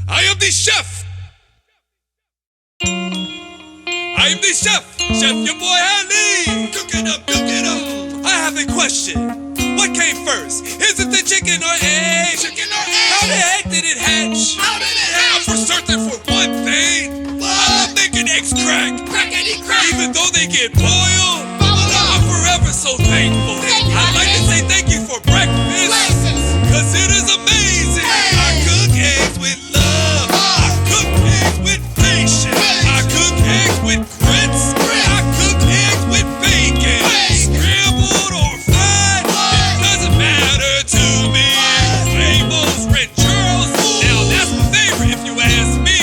I am the chef. I am the chef. Chef YoBoy Hadley. Cook it up, cook it up. I have a question. What came first? Is it the chicken or egg? Chicken or egg? How the heck did it hatch? How did it hatch? I'm for certain for one thing. What? I love making eggs crack. Crackety crack. Even though they get boiled, I'm forever so thankful. I'd like to say thank you for breakfast, cause it is amazing. I cook eggs with love. I cook eggs with patience. I cook eggs with grits. I cook eggs with bacon. Scrambled or fried, it doesn't matter to me. Rainbows, red churls, now that's my favorite if you ask me.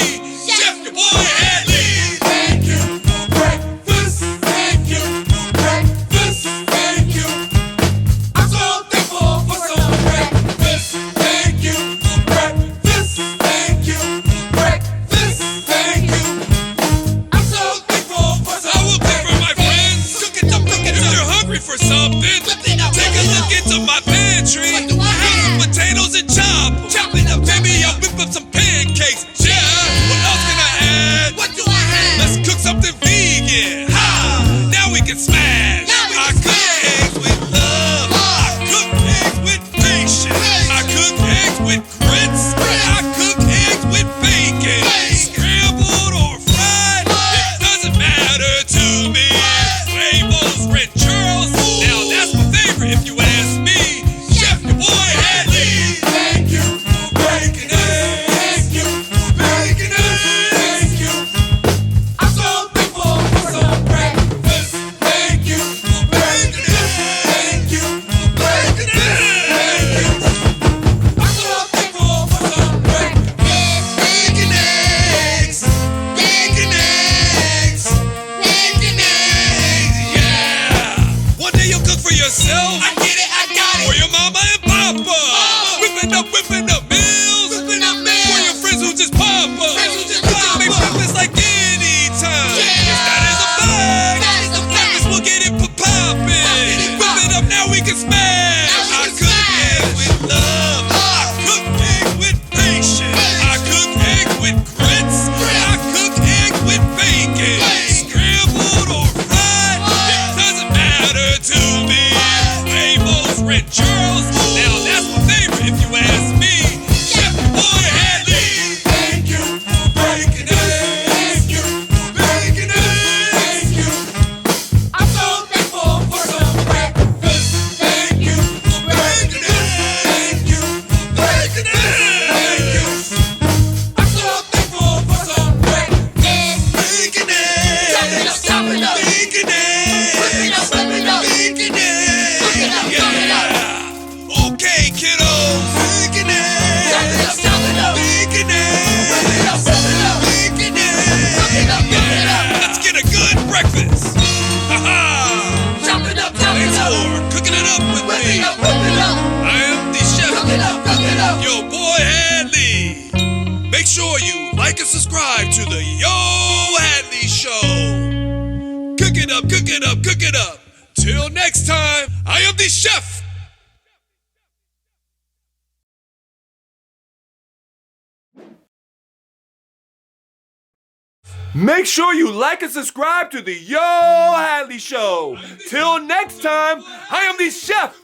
Chef YoBoy Hadley. Thank you for breakfast. Thank you for breakfast. Thank you. I'm so thankful for some breakfast. Thank you for breakfast. Thank you for breakfast. Thank you. I'm so thankful for some. I will pay for my friends. Cook it up, cook it If up. you're hungry for something, take a look into my pantry. What do I have? Some potatoes and chop it up. Maybe I'll whip up some pancakes. Yeah. What else can I add? What do I have? Let's cook something vegan. Ha! Now we can smash. Now we I can cook smash. eggs with love. I cook eggs with patience. I cook eggs with grits. I cook eggs with bacon. Scrambled or fried, it doesn't matter to me. Rainbows, red churls, now that's my favorite if you ask me. Chef YoBoy Hadley. Thank you for breaking eggs. Thank you for breaking eggs. Thank you. I'm so thankful for some breakfast. Thank you for breaking eggs. Thank you for breaking eggs. Thank you. I'm so thankful for some breakfast. Bacon eggs. Bacon eggs. Bacon eggs. Yeah. One day you'll cook for yourself. I get it, I got it. For your mama and papa. Whipping up meals. Whipping up meals. For your friends who just pop up. Friends who just We can pop make up. breakfast like any time. Yeah. That is a fact. That is a fact. Breakfast will get it poppin'. Poppin' and Whip it up, now we can smash. Now we I can cook smash. eggs with love. I cook eggs with patience. I cook eggs with grits. I cook eggs with bacon. Scrambled or fried, it doesn't matter to me. Rainbows, red churls, now that's my favorite if you ask me. Chef YoBoy Hadley. Thank you for breaking eggs. Thank you for breaking eggs. Thank you. I'm so thankful for some breakfast. Thank you for breaking eggs. Thank you for breaking eggs. Thank you. I'm so thankful for some breakfast. Bacon eggs. Chop it up, chop it up. Bacon eggs. Whip it up, whip it up. Bacon eggs. Cook it up, cook it up. Yeah. Okay, kiddos. Bacon eggs. Chop it up, chop it up. Bacon eggs. Whip it up, whip it up. Bacon eggs. Cook it up, cook it up. Let's get a good breakfast. Ha-ha. Chop it up, chop Thanks it up. for cooking it up with Whip me. it up, whip it up. I am the chef, Cook it up, cook it up. YoBoy Hadley. Make sure you like and subscribe to the Yo Hadley Show. Cook it up, cook it up, cook it up. Till next time, I am the chef. Make sure you like and subscribe to the Yo Hadley Show. Till next time, I am the chef.